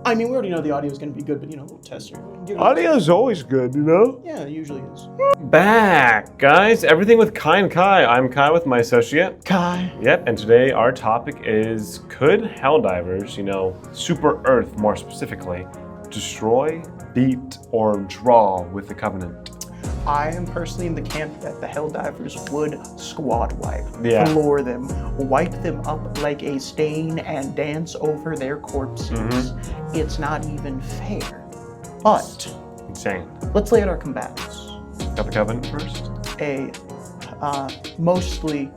I mean, we already know the audio is going to be good, but, a little tester. Audio's always good, Yeah, it usually is. Back, guys. Everything with Kai and Kai. I'm Kai with my associate. Kai. Yep, and today our topic is, could Helldivers, Super Earth more specifically, destroy, beat, or draw with the Covenant? I am personally in the camp that the Helldivers would squad wipe, floor them, wipe them up like a stain, and dance over their corpses. It's not even fair. But Insane. let's lay out our combatants. Got the Covenant first? Mostly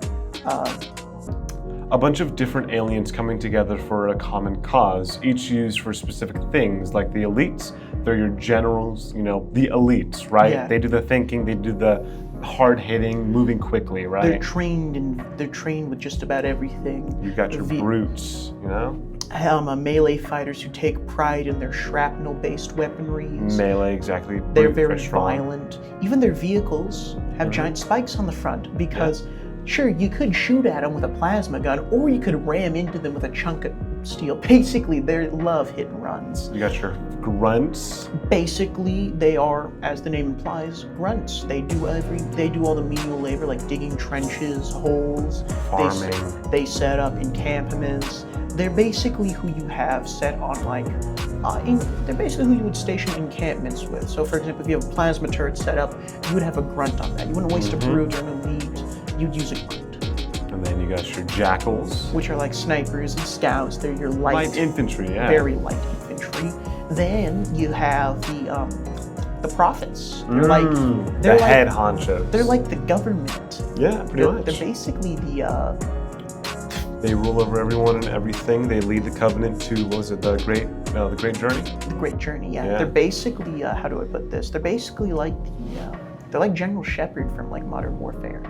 a bunch of different aliens coming together for a common cause, each used for specific things, like the elites. They're your generals, the elites, right? Yeah. They do the thinking, they do the hard-hitting, moving quickly, right? They're trained with just about everything. You got your brutes, Melee fighters who take pride in their shrapnel-based weaponries. Melee, exactly. They're very violent. Even their vehicles have giant spikes on the front because, sure, you could shoot at them with a plasma gun, or you could ram into them with a chunk of steel. Basically, they love hit and runs. You got your grunts. Basically, they are, as the name implies, grunts. They do all the menial labor, like digging trenches, holes, farming. They set up encampments. They're basically who you have set on they're basically who you would station encampments with. So, for example, if you have a plasma turret set up, you would have a grunt on that. You wouldn't waste a brute or an elite. You'd use a grunt. And then you got your jackals, which are like snipers and scouts. They're your light infantry, very light infantry. Then you have the prophets. They're the head honchos. They're like the government. Yeah, pretty much. They're basically They rule over everyone and everything. They lead the Covenant to, the Great Journey? The Great Journey, yeah. They're basically, how do I put this? They're basically like they're like General Shepard from like Modern Warfare.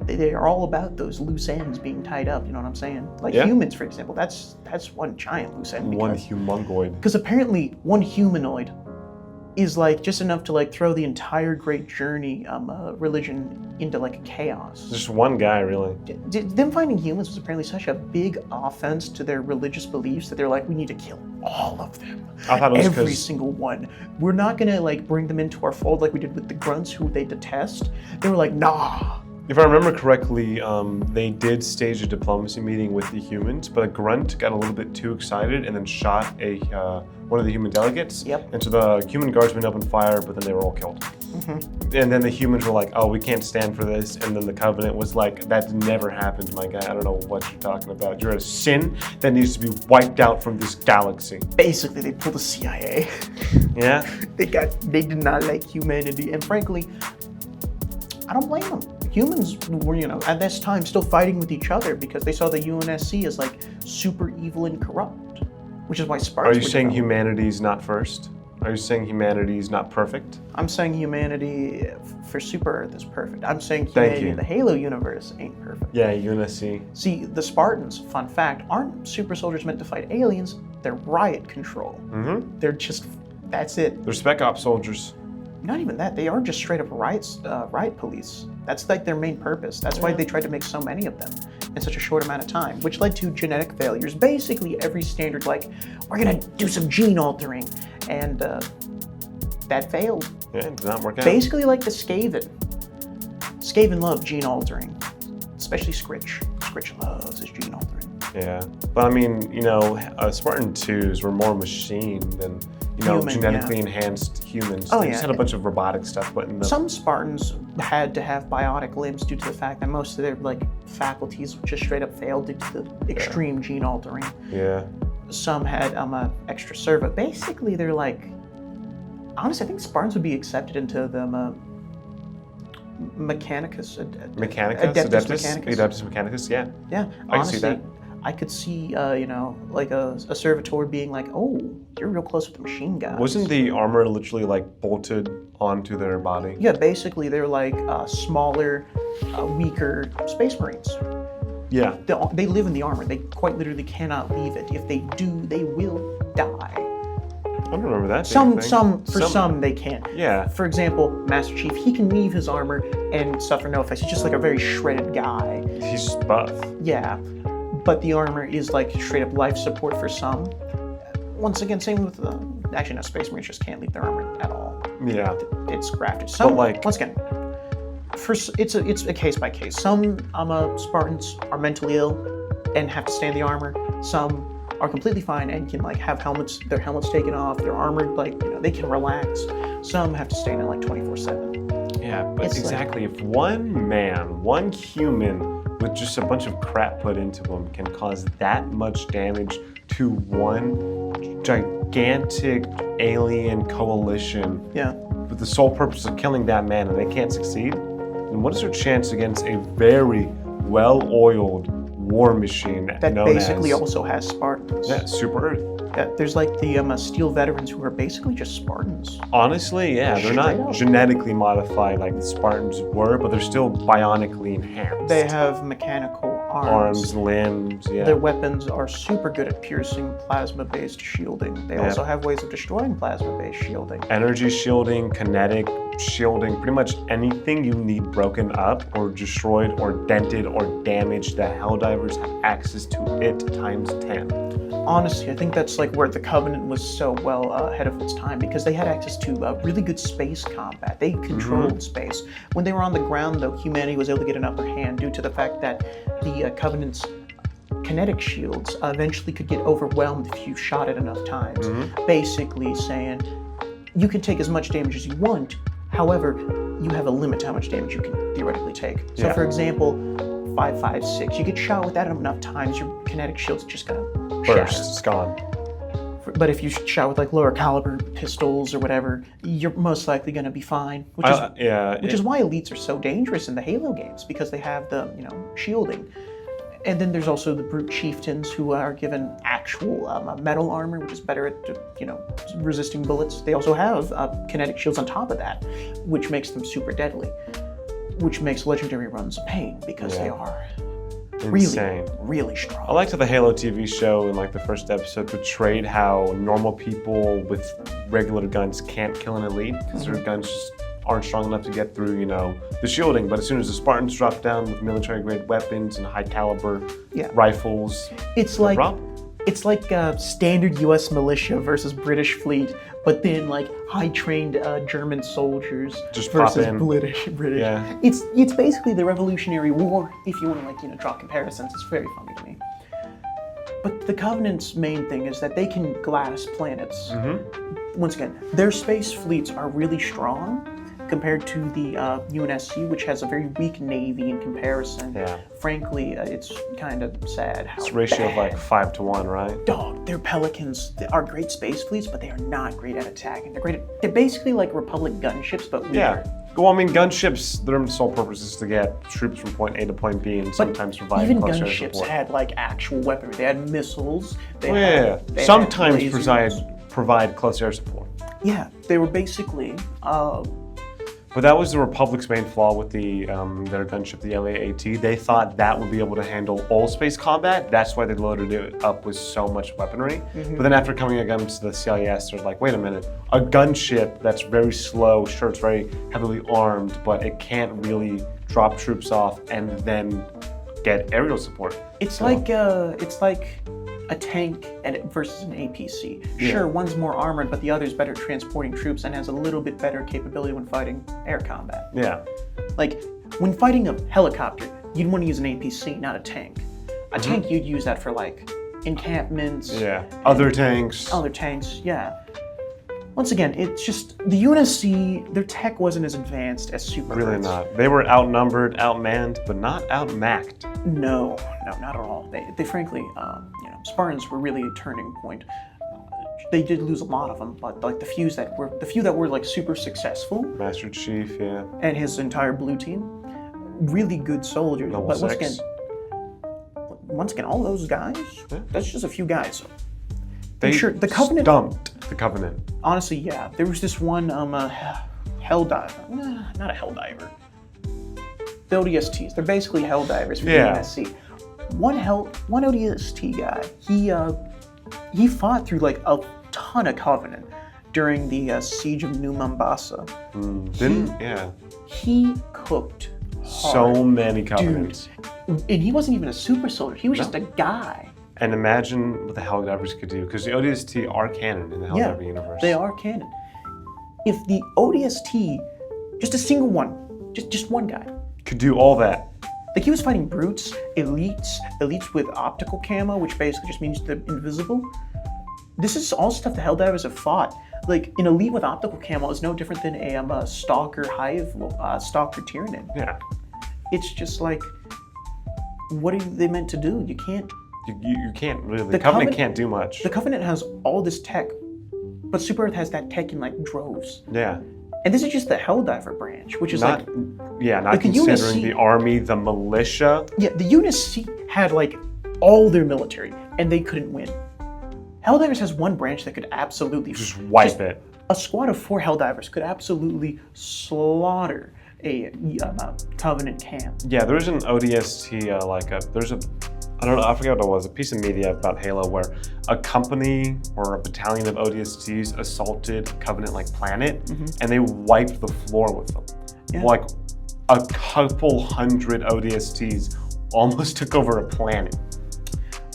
They are all about those loose ends being tied up, you know what I'm saying? Like humans, for example, that's one giant loose end. One humongoid. Because apparently one humanoid is like just enough to like throw the entire Great Journey religion into like chaos. Just one guy, really. Them finding humans was apparently such a big offense to their religious beliefs that they're like, we need to kill all of them. I thought it was every single one. We're not gonna like bring them into our fold like we did with the grunts who they detest. They were like, nah. If I remember correctly, they did stage a diplomacy meeting with the humans, but a grunt got a little bit too excited and then shot one of the human delegates. Yep. And so the human guardsmen opened fire, but then they were all killed. And then the humans were like, oh, we can't stand for this. And then the Covenant was like, that never happened, my guy. I don't know what you're talking about. You're a sin that needs to be wiped out from this galaxy. Basically, they pulled the CIA. Yeah? They did not like humanity. And frankly, I don't blame them. Humans were, at this time still fighting with each other because they saw the UNSC as like super evil and corrupt, which is why Spartans. Are you saying humanity's not first? Are you saying humanity's not perfect? I'm saying humanity for Super Earth is perfect. I'm saying humanity in the Halo universe ain't perfect. Yeah, UNSC. See, the Spartans, fun fact, aren't super soldiers meant to fight aliens. They're riot control. They're just, that's it. They're spec ops soldiers. Not even that. They are just straight up riot police. That's like their main purpose. That's why they tried to make so many of them in such a short amount of time, which led to genetic failures. Basically, every standard, like, we're gonna do some gene altering, and that failed. Yeah, it did not work out. Basically, like the Skaven. Skaven love gene altering, especially Scritch. Scritch loves his gene altering. Yeah, but I mean, Spartan 2s were more machine than genetically enhanced humans. They just had a bunch of robotic stuff put in them. Some Spartans had to have biotic limbs due to the fact that most of their faculties just straight up failed due to the extreme gene altering. Yeah. Some had extra servo. Basically, they're like, honestly, I think Spartans would be accepted into the Mechanicus. Adeptus Mechanicus, yeah. Yeah, I can see that. I could see, like a servitor being like, oh, you're real close with the machine guys. Wasn't the armor literally like bolted onto their body? Yeah, basically they're like smaller, weaker Space Marines. Yeah. They live in the armor. They quite literally cannot leave it. If they do, they will die. I don't remember that. Some they can't. Yeah. For example, Master Chief, he can leave his armor and suffer no effects. He's just like a very shredded guy. He's just buff. Yeah. But the armor is like straight up life support for some. once again, same with actually no, Space Marines just can't leave their armor at all. Yeah. It's grafted. Some, like- once again, it's a case by case. Some Spartans are mentally ill and have to stay in the armor. Some are completely fine and can like have their helmets taken off, their armor they can relax. Some have to stay in it like 24/7. Yeah, but It's exactly. If one human with just a bunch of crap put into him can cause that much damage to one gigantic alien coalition Yeah. with the sole purpose of killing that man and they can't succeed, then what is their chance against a very well-oiled war machine That known basically as also has Spartans. Super Earth? Yeah, there's like the Steel veterans who are basically just Spartans. Honestly, yeah, they're Straight not up. genetically modified like the Spartans were, but they're still bionically enhanced. They have mechanical arms, limbs, yeah. Their weapons are super good at piercing plasma-based shielding. They also have ways of destroying plasma-based shielding. Energy shielding, kinetic shielding, pretty much anything you need broken up or destroyed or dented or damaged, the Helldivers have access to it times 10. Honestly, I think that's like where the Covenant was so well ahead of its time because they had access to really good space combat. They controlled space. When they were on the ground, though, humanity was able to get an upper hand due to the fact that the Covenant's kinetic shields eventually could get overwhelmed if you shot it enough times. Basically saying, you can take as much damage as you want, however, you have a limit to how much damage you can theoretically take. So for example, 5.56, you get shot with that enough times, your kinetic shield's just gonna Burst, shatter. it's gone. But if you shot with like lower caliber pistols or whatever, you're most likely going to be fine. Which is why elites are so dangerous in the Halo games because they have the shielding. And then there's also the brute chieftains who are given actual metal armor, which is better at resisting bullets. They also have kinetic shields on top of that, which makes them super deadly. Which makes legendary runs a pain because they are insane. really strong. I liked how the Halo TV show in like the first episode portrayed how normal people with regular guns can't kill an elite because their guns just aren't strong enough to get through, the shielding. But as soon as the Spartans drop down with military-grade weapons and high-caliber rifles, it's like standard U.S. militia versus British fleet, but then like high-trained German soldiers just pop versus in. British. Yeah. It's basically the Revolutionary War. If you want to draw comparisons, it's very funny to me. But the Covenant's main thing is that they can glass planets. Once again, their space fleets are really strong compared to the UNSC, which has a very weak navy in comparison. Yeah. Frankly, it's kind of sad how It's a ratio of like 5 to 1, right? Dog, their Pelicans are great space fleets, but they are not great at attacking. They're basically like Republic gunships, but weaker. Yeah. Well, I mean, gunships, their sole purpose is to get troops from point A to point B and sometimes provide even close air gunships support. had like actual weaponry. They had missiles. They had Sometimes lasers. provide close air support. Yeah, they were basically But that was the Republic's main flaw with their gunship, the LA-AT. They thought that would be able to handle all space combat. That's why they loaded it up with so much weaponry. But then after coming against the CIS, they're like, wait a minute, a gunship that's very slow, sure, it's very heavily armed, but it can't really drop troops off and then get aerial support. It's like a tank versus an APC. Sure, one's more armored, but the other's better at transporting troops and has a little bit better capability when fighting air combat. Yeah. Like, when fighting a helicopter, you'd want to use an APC, not a tank. A tank, you'd use that for, like, encampments. Yeah. Other tanks. Other tanks, yeah. Once again, it's just, the UNSC, their tech wasn't as advanced as Super Really Earth's. not. They were outnumbered, outmanned, but not outmacked. No, not at all. They frankly, Spartans were really a turning point. They did lose a lot of them, but like the few that were like super successful, Master Chief, yeah. and his entire blue team, really good soldiers. Level but 6. once again, all those guys, that's just a few guys. They sure, the Covenant stumped the Covenant. Honestly, yeah. There was this one Helldiver. Not a Helldiver. The ODSTs. They're basically Helldivers for the NSC. One ODST guy, he fought through like a ton of Covenant during the siege of New Mombasa. He cooked hard. So many Covenants. Dude. And he wasn't even a super soldier. He was just a guy. And imagine what the Helldivers could do, because the ODST are canon in the Helldiver universe. They are canon. If the ODST, just a single one, just one guy, could do all that. like he was fighting brutes, elites with optical camo, which basically just means they're invisible. This is all stuff the Helldivers have fought. Like an elite with optical camo is no different than a stalker hive, stalker Tyranid. Yeah. It's just like, what are they meant to do? You can't. You can't really. The Covenant can't do much. The Covenant has all this tech, but Super Earth has that tech in like droves. Yeah. And this is just the Helldiver branch, which is not, like. Yeah, not like considering the army, the militia. Yeah, the UNSC had like all their military, and they couldn't win. Helldivers has one branch that could absolutely Just wipe it. A squad of 4 Helldivers could absolutely slaughter a Covenant camp. Yeah, there's an ODST, I don't know, I forget what it was, a piece of media about Halo where a company or a battalion of ODSTs assaulted Covenant-like planet, and they wiped the floor with them. Yeah. Like a couple hundred ODSTs almost took over a planet.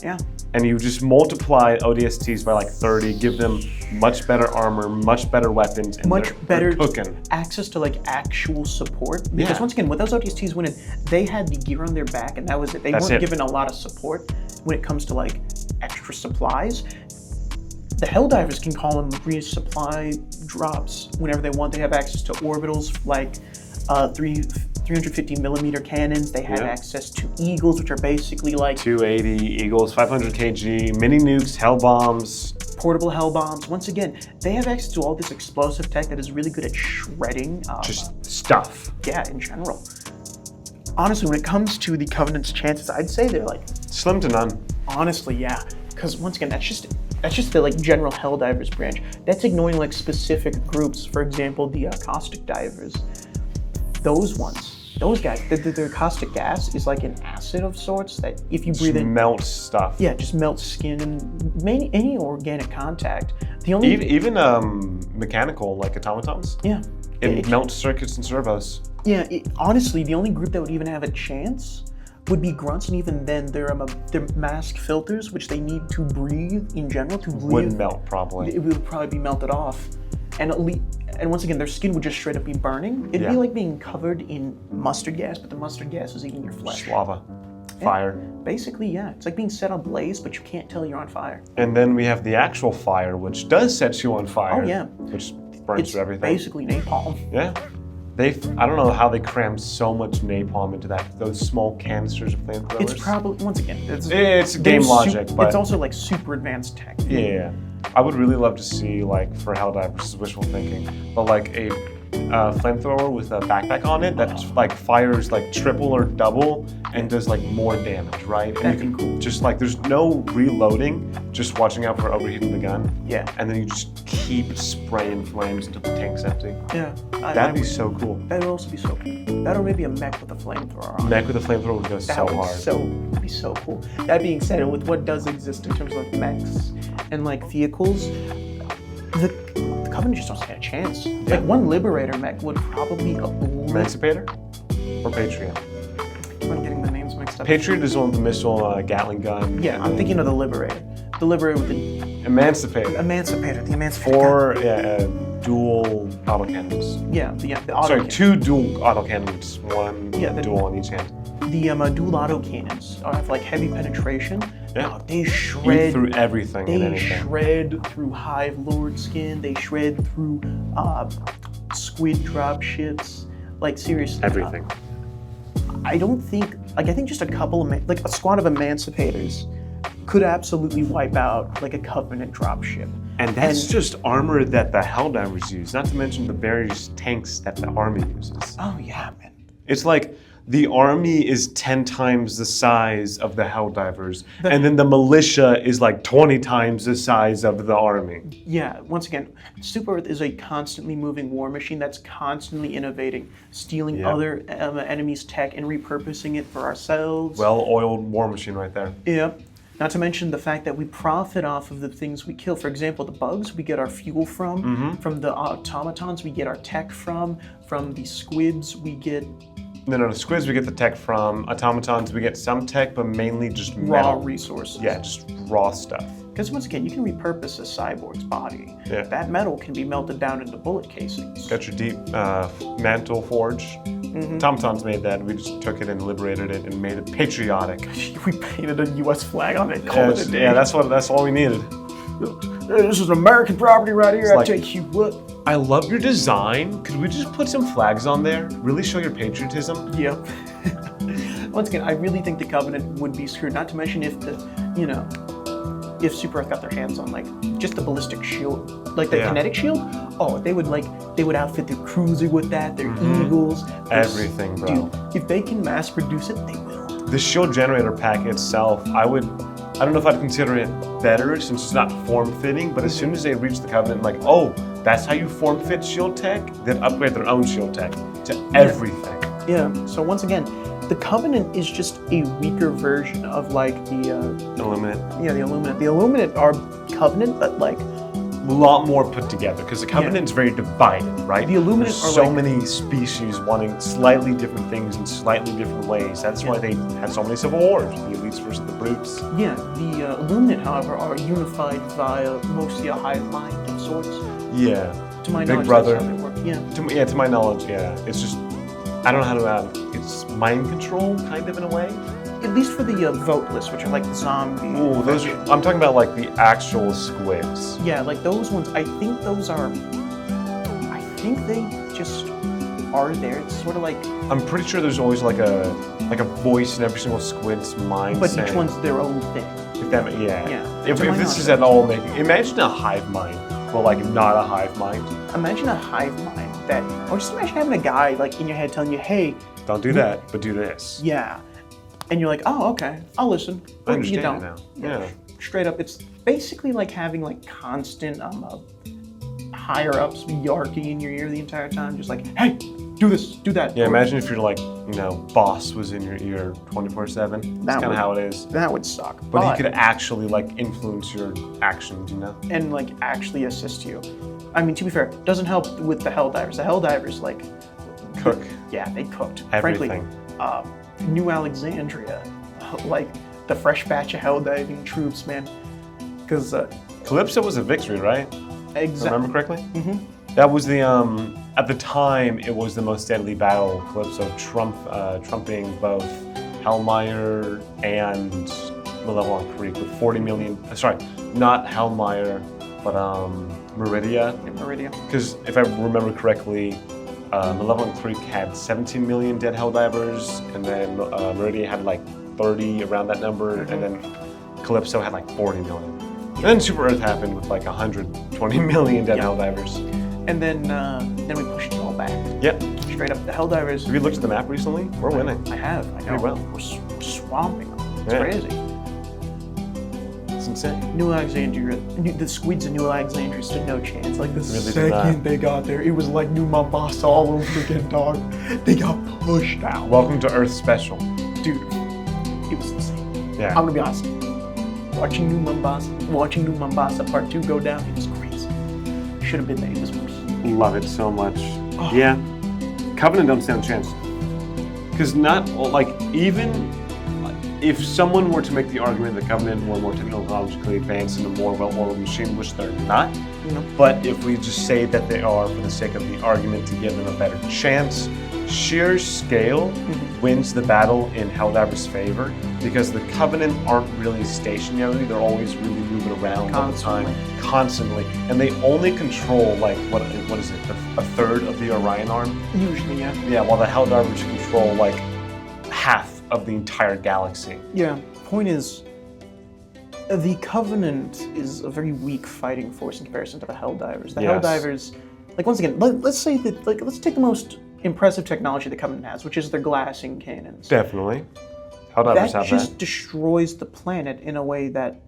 Yeah. And you just multiply ODSTs by like 30, give them much better armor, much better weapons, and Much better cooking. access to like actual support. Because once again, with those ODSTs winning, they had the gear on their back, and that was it. They weren't given a lot of support when it comes to like extra supplies. The Helldivers can call them resupply drops whenever they want. They have access to orbitals like 350 millimeter cannons. They have access to Eagles, which are basically like 280 Eagles, 500 kg, mini nukes, hell bombs, portable hell bombs. Once again, they have access to all this explosive tech that is really good at shredding. just stuff. Yeah, in general. Honestly, when it comes to the Covenant's chances, I'd say they're like slim to none. Honestly, yeah. Because once again, that's just the like general Helldivers branch. That's ignoring like specific groups. For example, the caustic divers. Those ones, those guys, their caustic gas is like an acid of sorts that if you breathe in, melts stuff. Yeah, just melts skin and any organic contact. The only even mechanical like automatons. Yeah, it melts circuits and servos. Yeah, honestly, the only group that would even have a chance would be grunts, and even then, their mask filters, which they need to breathe in general to breathe, would melt probably. It would probably be melted off, and once again, their skin would just straight up be burning. It'd be like being covered in mustard gas, but the mustard gas is eating your flesh. Lava, fire. Basically, yeah, it's like being set on blaze, but you can't tell you're on fire. And then we have the actual fire, which does set you on fire. Oh yeah, which burns through everything. Basically napalm. Yeah. I don't know how they crammed so much napalm into those small canisters of flamethrowers. It's probably, once again, it's game logic, but it's also like super advanced tech. Yeah. I would really love to see, like, for Helldivers, this is wishful thinking, but like a flamethrower with a backpack on it that like fires like triple or double and does like more damage, right? And you can just like, there's no reloading, just watching out for overheating the gun. Yeah. And then you just keep spraying flames until the tank's empty. Yeah. That'd be so cool. That would also be so cool. That or maybe a mech with a flamethrower on it. Mech with a flamethrower would go so hard. That would be so cool. That being said, with what does exist in terms of like mechs and like vehicles, the Covenant just don't stand a chance. Yeah. Like one Liberator mech would probably Emancipator or Patriot? I'm getting the names mixed up. Patriot is on the missile Gatling gun. Yeah, I'm thinking of the Liberator. The Liberator with the Emancipator. The Emancipator. 4 dual autocannons. Yeah, the auto. Sorry, 2 dual autocannons, 1 dual on each hand. The dual autocannons have like heavy penetration. Yeah. They shred Eat through everything and They anything. shred through Hive Lord skin. They shred through squid drop ships. Like seriously. Everything. I don't think, like I think just a couple of, like a squad of Emancipators could absolutely wipe out like a Covenant dropship. And that's just armor that the Helldivers use, not to mention the various tanks that the army uses. Oh yeah, man. It's like the army is 10 times the size of the Helldivers, and then the militia is like 20 times the size of the army. Yeah, once again, Super Earth is a constantly moving war machine that's constantly innovating, stealing other enemies' tech and repurposing it for ourselves. Well-oiled war machine right there. Yep. Not to mention the fact that we profit off of the things we kill. For example, the bugs we get our fuel from the automatons we get our tech from the squids we get No. Squids we get the tech from. Automatons we get some tech, but mainly just Raw metal. resources. Yeah, just raw stuff. Because once again, you can repurpose a cyborg's body. Yeah. That metal can be melted down into bullet casings. Got your deep mantle forge. Automatons made that. We just took it and liberated it and made it patriotic. We painted a U.S. flag on it, called it a day. Yeah, that's all we needed. This is American property right here. I like- tell you what. I love your design. Could we just put some flags on there? Really show your patriotism? Yep. Once again, I really think the Covenant would be screwed. Not to mention if if Super Earth got their hands on like just the ballistic shield, like the Yeah. kinetic shield. Oh, they would outfit their cruiser with that, their Eagles, Everything, bro. Dude, if they can mass produce it, they will. The shield generator pack itself, I don't know if I'd consider it better since it's not form-fitting, but as soon as they reach the Covenant, like, oh, that's how you form-fit shield tech? They'd upgrade their own shield tech to everything. Yeah. So once again, the Covenant is just a weaker version of like the Illuminate. the Illuminate. The Illuminate are Covenant, but like A lot more put together because the Covenant's very divided, right? The Illuminate There's are so like- many species wanting slightly different things in slightly different ways. That's why they had so many civil wars, the elites versus the brutes. yeah, the Illuminate, however, are unified via mostly a hive mind of sorts. Yeah. To my Big knowledge, Brother. that's how they work. Yeah. To my knowledge, yeah. It's just, I don't know how to, it's mind control, kind of, in a way. At least for the voteless, which are like the zombie. Ooh, those are, I'm talking about like the actual squids. Yeah, like those ones. I think they just are there. It's sort of like, I'm pretty sure there's always like a voice in every single squid's mind but saying, each one's their own thing. if that, yeah. Yeah. If To my this is knowledge. at all making, imagine a hive mind, but like not a hive mind. Imagine a hive mind that, or just imagine having a guy like in your head telling you, "Hey, Don't do that, but do this. yeah," and you're like, "Oh, okay, I'll listen." I But understand you don't. now. Yeah. Straight up, it's basically like having like constant higher ups yarking in your ear the entire time, just like, "Hey, do this, do that." Yeah, imagine if your like, boss was in your ear 24/7. That's That kind of would- how it is. That would suck. But he could actually like influence your actions, and like actually assist you. I mean, to be fair, doesn't help with the Helldivers. The Helldivers, like, Cook yeah, they cooked. everything. Frankly, New Alexandria, like the fresh batch of Helldiving troops, man. Because Calypso was a victory, right? exactly. Remember correctly? That was the at the time it was the most deadly battle. Calypso trumping both Hellmeyer and Malevolent Creek with 40 million. Sorry, not Hellmeyer, but Meridia. Meridia. Because if I remember correctly, Malevolent Creek had 17 million dead Helldivers, and then Meridia had like 30 around that number, and then Calypso had like 40 million. And then Super Earth happened with like 120 million dead Yeah. Helldivers. And then we pushed it all back. Yep. Straight up, the Helldivers. Have you looked at the map recently? We're winning. I have. I know. Pretty well. We're swamping them. It's Yeah. crazy. It's insane. New Alexandria, the squids in New Alexandria stood no chance. Like the Really did not. second they got there, it was like New Mombasa all over again, dog. They got pushed out. Welcome to Earth Special. Dude, it was insane. Yeah. I'm gonna be honest. Watching New Mombasa Part 2 go down, it was crazy. Should have been there. It was peak. Love it so much. Oh. Yeah. Covenant don't stand a chance. Because not, like, even if someone were to make the argument that Covenant were more technologically advanced and a more well-oiled machine, which they're not, but if we just say that they are for the sake of the argument to give them a better chance, sheer scale wins the battle in Helldiver's favor because the Covenant aren't really stationary, they're always really moving around all the time, constantly, and they only control like, what is it, a third of the Orion arm? Usually, yeah. Yeah, while the Helldivers control like half of the entire galaxy. Yeah. Point is, the Covenant is a very weak fighting force in comparison to the Helldivers. The Yes. Helldivers, like once again, let's say that, like, let's take the most impressive technology the Covenant has, which is their glassing cannons. Definitely. Helldivers That have just that. destroys the planet in a way that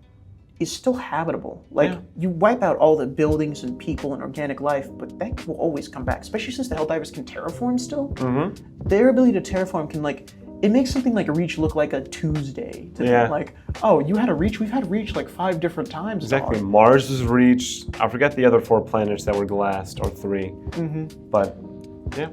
is still habitable. Like, Yeah. you wipe out all the buildings and people and organic life, but that will always come back, especially since the Helldivers can terraform still. Mm-hmm. Their ability to terraform can, like, it makes something like a Reach look like a Tuesday. To Yeah. them. Like, oh, you had a Reach? We've had Reach like 5 different times. Exactly. dog." Mars was reached. I forget the other 4 planets that were glassed, or 3. Mhm. But yeah.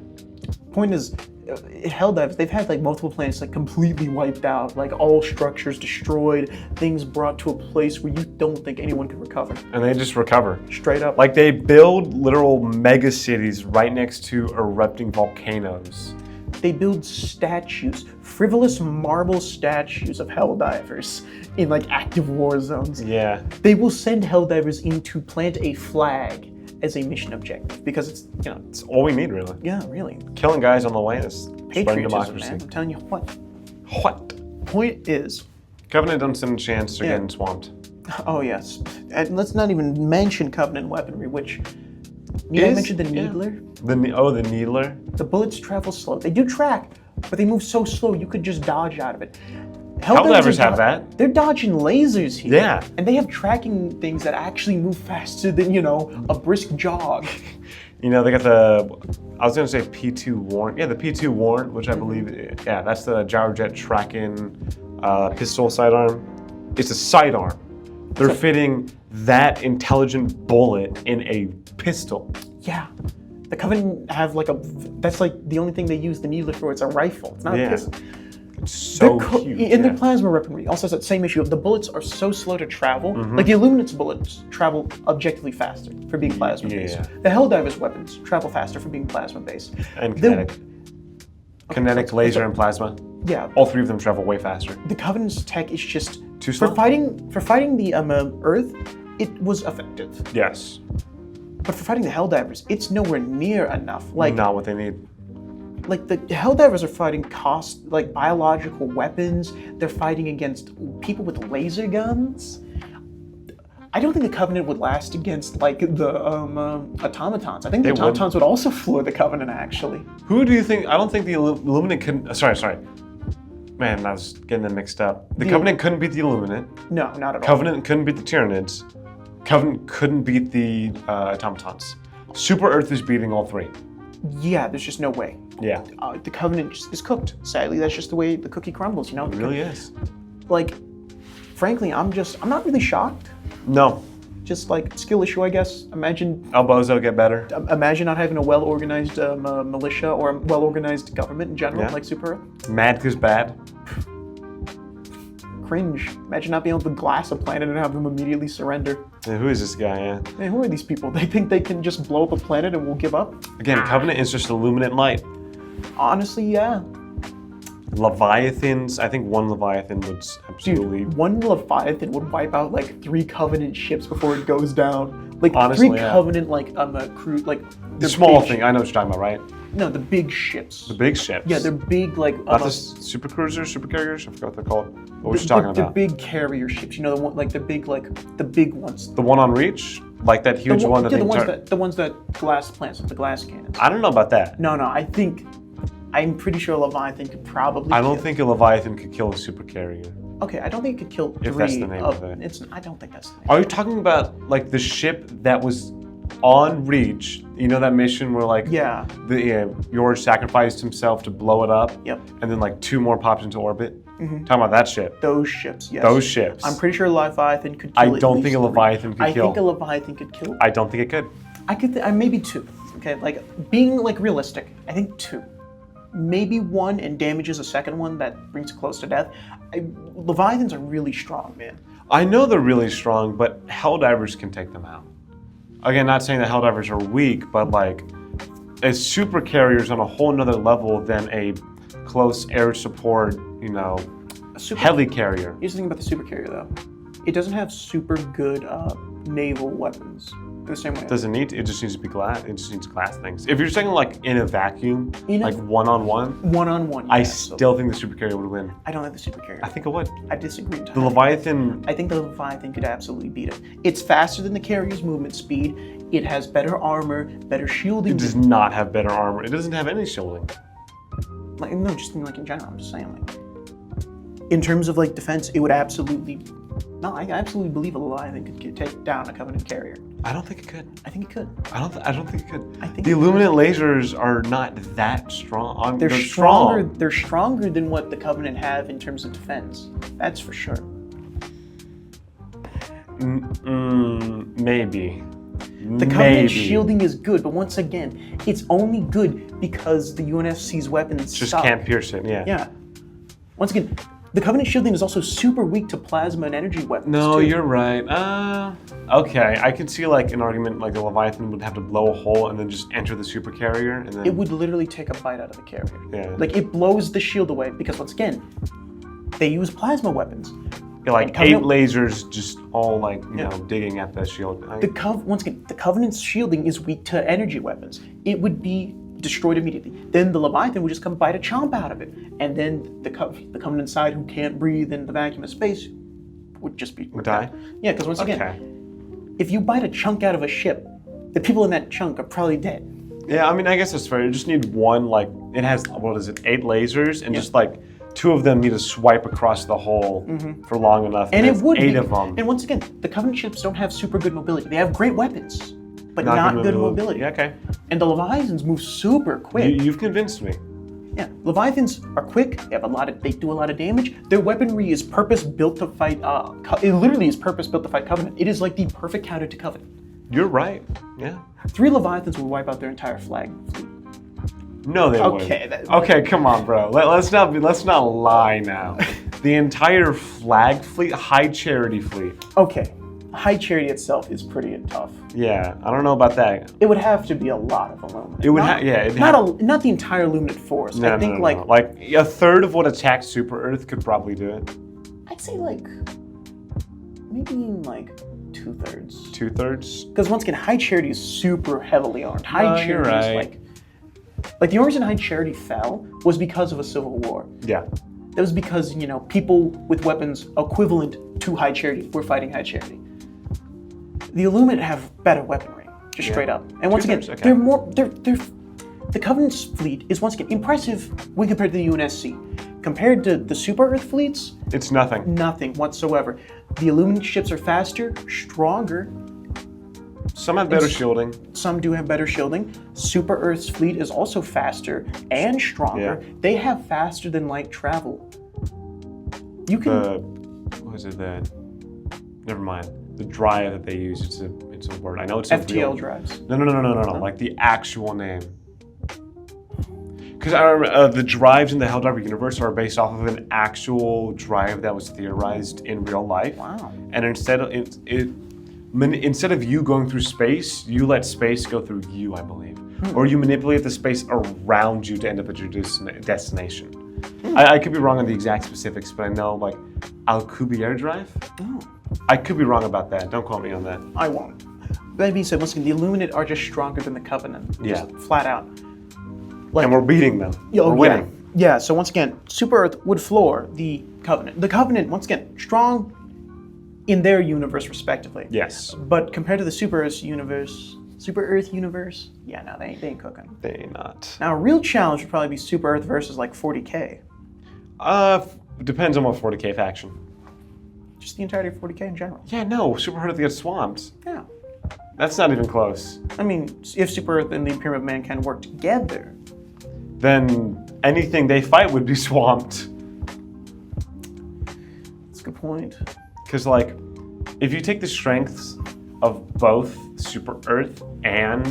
Point is, Helldivers, they've had like multiple planets like completely wiped out, like all structures destroyed, things brought to a place where you don't think anyone could recover. And they just recover. Straight up. Like they build literal mega cities right next to erupting volcanoes. They build statues, frivolous marble statues of Helldivers in like active war zones. Yeah. They will send Helldivers in to plant a flag as a mission objective because it's, It's all we need, really. yeah, really. Killing guys on the way is spreading Patriotism, democracy. man. I'm telling you what. What? Point is, Covenant don't stand a chance to Yeah. getting swamped. oh yes, and let's not even mention Covenant weaponry, which, need I mention the Yeah. Needler? The Needler? The bullets travel slow. They do track, but they move so slow you could just dodge out of it. Helldivers are have that. They're dodging lasers here. Yeah. And they have tracking things that actually move faster than, a brisk jog. They got I was going to say P2 Warrant. Yeah, the P2 Warrant, which I believe, yeah, that's the Gyrojet Tracking pistol sidearm. It's a sidearm. They're fitting that intelligent bullet in a pistol. Yeah. The Covenant have that's like the only thing they use the Needler for. It's a rifle. It's not a pistol. It's so huge. In their plasma weaponry also has that same issue of the bullets are so slow to travel. Like the Illuminate's bullets travel objectively faster for being plasma based. Yeah. The Helldivers weapons travel faster for being plasma based. And They're- kinetic. Kinetic, laser, and plasma. Yeah. All three of them travel way faster. The Covenant's tech is just Too slow? for fighting the Earth, it was effective. Yes. But for fighting the Helldivers, it's nowhere near enough. Like Not what they need. Like the Helldivers are fighting biological weapons. They're fighting against people with laser guns. I don't think the Covenant would last against the automatons. I think the They wouldn't. automatons would also floor the Covenant actually. Who do you think? I don't think the Illuminate couldn't. Sorry. Man, I was getting them mixed up. The Covenant couldn't beat the Illuminate. No, not at all. Covenant couldn't beat the Tyranids. Covenant couldn't beat the automatons. Super Earth is beating all three. Yeah, there's just no way. Yeah. The Covenant just is cooked. Sadly, that's just the way the cookie crumbles. It really is. Frankly, I'm not really shocked. No. Just skill issue, I guess. Imagine Elbozo get better. not having a well-organized militia or a well-organized government in general, Yeah. like Super Earth. Mad cause bad. Cringe. Imagine not being able to glass a planet and have them immediately surrender. Yeah, who is this guy? Yeah. Man, who are these people? They think they can just blow up a planet and we'll give up? Again, Covenant is just Illuminate light. Honestly, yeah. Leviathans. I think one Leviathan would absolutely. Dude, one Leviathan would wipe out 3 Covenant ships before it goes down. Honestly, 3 yeah. Covenant crew The small thing. I know what you're talking about, right? No, the big ships. The big ships. Yeah, they're big Not the super cruisers, super carriers. I forgot what they're called. What was you talking the about? big carrier ships. The one the big ones. The one on Reach, like that huge one that yeah, they. the ones that glass plants with the glass cannons. I don't know about that. No, I'm pretty sure Leviathan could probably. I don't think a Leviathan could kill a super carrier. Okay, I don't think it could kill 3. If that's the name of it. I don't think that's the name. Are you talking about the ship that was on Reach? You know that mission where Yeah. George sacrificed himself to blow it up? Yep. And then 2 more popped into orbit? Talking about that ship. Those ships, yes. Those ships. I'm pretty sure Leviathan could kill I at don't least think a 3. Leviathan could I kill. think a Leviathan could kill. I don't think it could. I could maybe 2. Okay, being realistic, I think 2. Maybe 1 and damages a second one that brings it close to death. Leviathans are really strong, man. I know they're really strong, but Helldivers can take them out. Again, not saying that Helldivers are weak, but a super carrier's on a whole nother level than a close air support, heli carrier. Here's the thing about the super carrier, though. It doesn't have super good naval weapons the same way. Doesn't need to, it just needs to be glass. It just needs glass things. If you're saying in a vacuum, one-on-one, One-on-one, I yeah, still think the super carrier would win. I don't think the super carrier. I think it would. I disagree The entirely. Leviathan. I think the Leviathan could absolutely beat it. It's faster than the carrier's movement speed. It has better armor, better shielding. It does not have better armor. It doesn't have any shielding. No, just in general. I'm just saying in terms of defense, it would absolutely. No, I absolutely believe a Leviathan could take down a Covenant carrier. I don't think it could. I think it could. I don't think it could. I think the it Illuminate lasers are not that strong. They're strong. stronger. They're stronger than what the Covenant have in terms of defense. That's for sure. Maybe. The Covenant Maybe. shielding is good, but once again, it's only good because the UNSC's weapons Just suck. can't pierce it. Yeah. Yeah. Once again, the Covenant shielding is also super weak to plasma and energy weapons. No, too. you're right. Okay, I could see like an argument like the Leviathan would have to blow a hole and then just enter the supercarrier, and then It would literally take a bite out of the carrier. Yeah. Like it blows the shield away because once again, they use plasma weapons. yeah, like Covenant- 8 lasers just all like you know digging at the shield. Once again, the Covenant's shielding is weak to energy weapons. It would be destroyed immediately. Then the Leviathan would just come bite a chomp out of it, and then the Covenant side, who can't breathe in the vacuum of space, would just be Would die? Yeah, because once Okay. again, if you bite a chunk out of a ship, the people in that chunk are probably dead. Yeah, I mean, I guess that's fair. You just need one, like, it has, what is it, 8 lasers, and just like 2 of them need to swipe across the hole for long enough. And it it's would 8 be. of them. And once again, the Covenant ships don't have super good mobility. They have great weapons, but not good mobility. Yeah, okay. And the Leviathans move super quick. You've convinced me. Yeah, Leviathans are quick. They do a lot of damage. Their weaponry is purpose built to fight. It literally is purpose built to fight Covenant. It is like the perfect counter to Covenant. You're right. Yeah. 3 Leviathans would wipe out their entire flag fleet. No, they Okay, wouldn't. Okay, come on, bro. Let's not lie now. The entire flag fleet, High Charity fleet. Okay, High Charity itself is pretty tough. Yeah, I don't know about that. It would have to be a lot of Illuminate. It would Not- it'd not the entire Illuminate force. No, I think no, like no. Like a third of what attacked Super Earth could probably do it. I'd say like maybe like 2/3. 2/3. Because once again, High Charity is super heavily armed. High No, Charity you're right. is like the only reason High Charity fell was because of a civil war. Yeah. That was because, people with weapons equivalent to High Charity were fighting High Charity. The Illuminate have better weaponry, just straight up. And once again, 2/3, okay. they're more. The Covenant's fleet is once again impressive when compared to the UNSC. Compared to the Super Earth fleets, It's nothing. nothing whatsoever. The Illuminate ships are faster, stronger. Some have better shielding. Some do have better shielding. Super Earth's fleet is also faster and stronger. Yeah. They have faster than light travel. You can. What is it? Never mind. The drive that they use. It's a word. I know it's a FTL real, drives. No. Like the actual name. Because I remember the drives in the Helldiver universe are based off of an actual drive that was theorized in real life. Wow. And instead of you going through space, you let space go through you, I believe. Or you manipulate the space around you to end up at your destination. I could be wrong on the exact specifics, but I know like Alcubierre drive. Oh. I could be wrong about that. Don't quote me on that. I won't. That being said, once again, the Illuminate are just stronger than the Covenant. Yeah. Just flat out. And we're beating them. We're winning. Yeah, so once again, Super Earth would floor the Covenant. The Covenant, once again, strong in their universe respectively. Yes. But compared to the Super Earth universe, yeah, no, they ain't cooking. They not. Now, a real challenge would probably be Super Earth versus like 40K. Depends on what 40K faction. Just the entirety of 40K in general. Yeah, no, Super Earth gets swamped. Yeah. That's not even close. I mean, if Super Earth and the Imperium of Mankind work together, Then anything they fight would be swamped. that's a good point. Because, like, if you take the strengths of both Super Earth and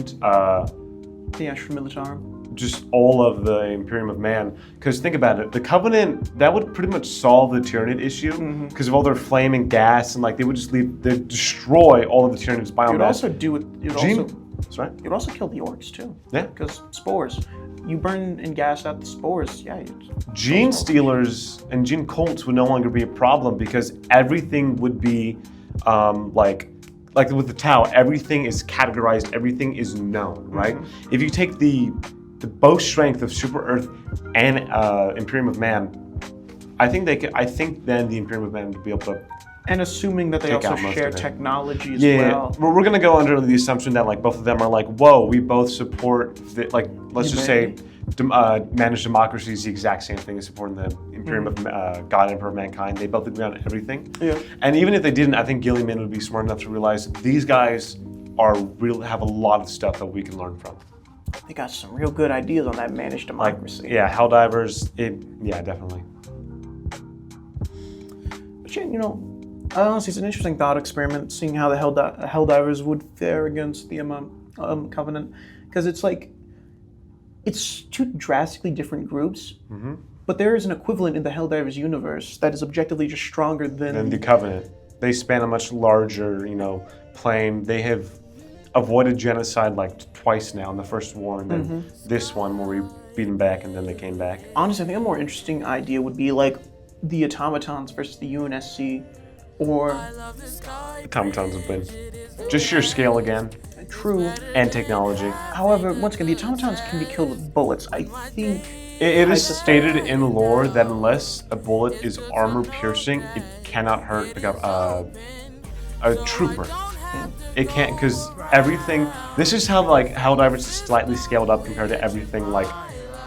The Astra Militarum. just all of the Imperium of Man, because think about it, the Covenant, that would pretty much solve the Tyranid issue because of all their flaming gas, and like they would just they'd destroy all of the Tyranid's It biomass. would also do it. It Gene- also. Sorry? It would also kill the orcs too. Yeah. Because spores. You burn and gas out the spores. Yeah. Gene stealers and gene cults would no longer be a problem because everything would be like with the Tau, everything is categorized, everything is known, right? If you take the both strength of Super Earth and Imperium of Man, I think then the Imperium of Man would be able to. And assuming that they Take also out most share of it. technology as Yeah, well. we're gonna go under the assumption that like both of them are like, whoa, we both support let's just say managed democracy is the exact same thing as supporting the Imperium of God Emperor of Mankind. They both agree on everything. Yeah. And even if they didn't, I think Gilliman would be smart enough to realize these guys have a lot of stuff that we can learn from. They got some real good ideas on that managed Like, democracy. yeah, Helldivers, yeah, definitely. But yeah, Honestly, it's an interesting thought experiment, seeing how the Helldivers would fare against the Covenant, because it's like it's two drastically different groups, but there is an equivalent in the Helldivers universe that is objectively just stronger than And the Covenant. They span a much larger, plane. They have avoided genocide like twice now in the first war, and then this one where we beat them back and then they came back. Honestly, I think a more interesting idea would be like the automatons versus the UNSC, or Automatons have been just sheer scale again true. and technology. However, once again, the automatons can be killed with bullets. I think It is stated in lore that unless a bullet is armor piercing, it cannot hurt a trooper. It can't, because everything. This is how Helldivers is slightly scaled up compared to everything like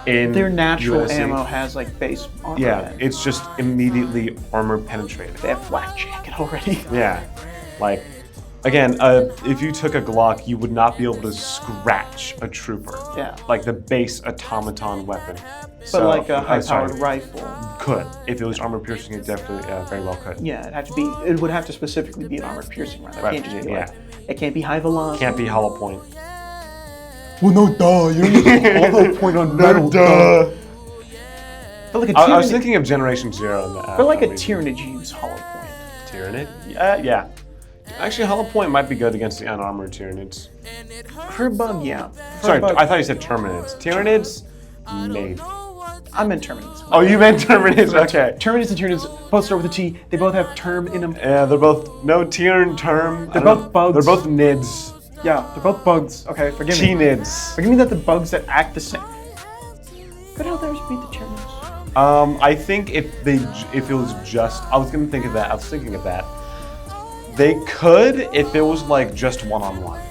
in their natural USC. ammo has like base armor. Yeah, in it. it's just immediately armor penetrated. They have flak jacket already. Yeah, like again, if you took a Glock, you would not be able to scratch a trooper. Yeah. Like the base automaton weapon. But like a high-powered rifle. Could. If it was armor piercing, it definitely very well could. Yeah, it would have to specifically be an armor piercing round. It can't just be Yeah. like, it can't be high velocity. Can't be hollow point. Well, no, duh. You don't need a hollow point on metal. Duh. But like a I was Tyranid, thinking of Generation Zero. In the, but like a reason. Tyranid use hollow point. Tyrannid? Yeah. Actually, hollow point might be good against the unarmored Tyranids. For a bug, yeah. For Sorry, a bug, I thought you said Terminids. Tyranids? Maybe. I meant Terminids. Oh, you meant Terminids? Okay. Terminids and Tyranids both start with a T. They both have term in them. Yeah, they're both no Tyrn term. They're both bugs. They're both nids. Yeah, they're both bugs. Okay, forgive me. T-nids. Forgive me that the bugs that act the same. Could Helldivers beat the Tyranids? I think if it was just, I was thinking of that. They could if it was like just one-on-one.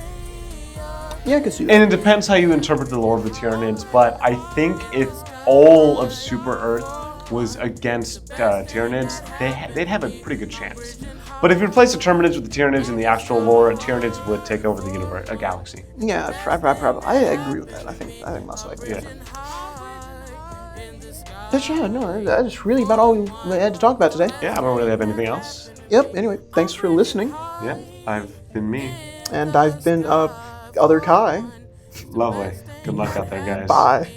Yeah, I could see that. And it depends how you interpret the lore of the Tyranids, but I think if all of Super Earth was against Tyranids, they'd have a pretty good chance. But if you replace the Terminids with the Tyranids in the actual lore, Tyranids would take over the universe, a galaxy. Yeah, I agree with that. I think most likely. Yeah. But yeah, no, that's really about all we had to talk about today. Yeah, I don't really have anything else. Yep, anyway, thanks for listening. Yeah, I've been me. And I've been other Kai. Lovely. Good luck out there, guys. Bye.